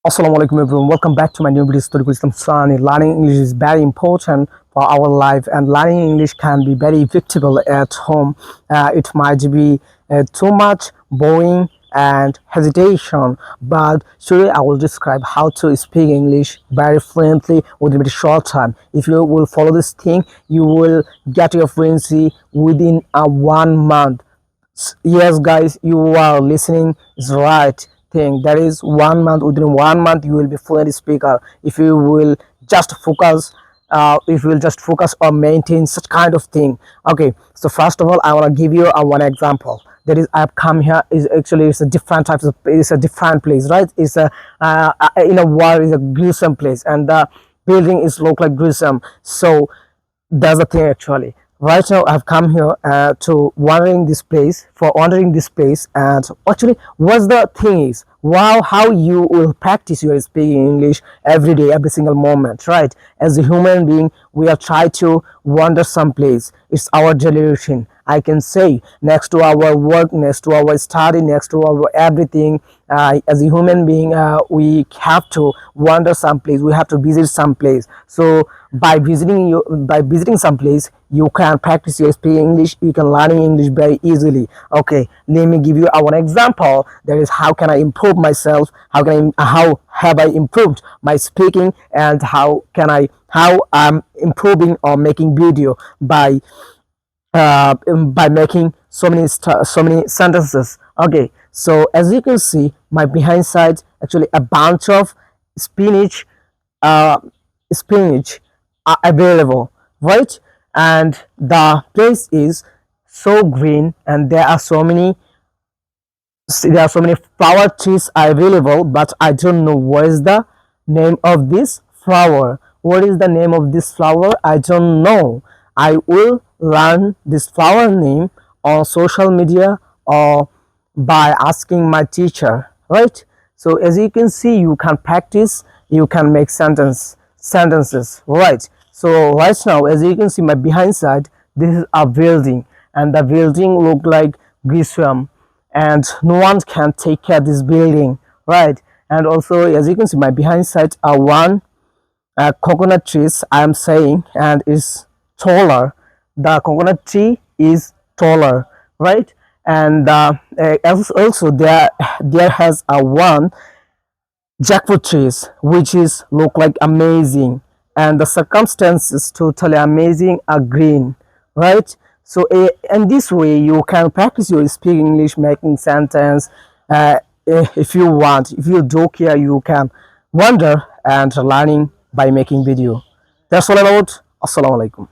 Assalamualaikum everyone, welcome back to my new video story with Sunny. Learning English is very important for our life, and learning English can be very effective at home. It might be too much boring and hesitation, but today I will describe how to speak English very fluently within a very short time. If you will follow this thing, you will get your fluency within a 1 month. Yes guys, you are listening is right thing. That is 1 month. Within 1 month you will be fluent speaker if you will just focus, if you will just focus or maintain such kind of thing. Okay, so first of all I want to give you one example. That is, I've come here is actually it's a different types of, it's a different place, right? It's a in a war is a gruesome place, and the building is look like gruesome. So that's the thing actually. Right now I've come here to wandering this place, and actually what's the thing is, wow, how you will practice your speaking English every day, every single moment, right? As a human being, we have tried to wander someplace. It's our daily routine, I can say, next to our work, next to our study, next to our everything. As a human being, we have to wander someplace, we have to visit someplace. So by visiting someplace, you can practice your speaking English, you can learn English very easily. Okay, let me give you one example. That is, how can I improve myself, how have I improved my speaking, and how I'm improving or making video by making so many sentences. Okay, so as you can see, my behind side actually a bunch of spinach uh, spinach are available, right? And the place is so green, and there are so many flower trees are available, but I don't know what is the name of this flower. What is the name of this flower? I don't know. I will learn this flower name on social media or by asking my teacher, right? So as you can see, you can practice, you can make sentences, right? So right now, as you can see, my behind side, this is a building, and the building look like gruesome, and no one can take care of this building, right? And also, as you can see, my behind side are one coconut trees, I am saying, and is taller. The coconut tree is taller, right? And also there has a one jackfruit trees which is look like amazing, and the circumstances totally amazing are green, right? So in this way you can practice your speaking English, making sentence. If you want, if you do care, you can wonder and learning by making video. That's all about. Assalamu alaikum.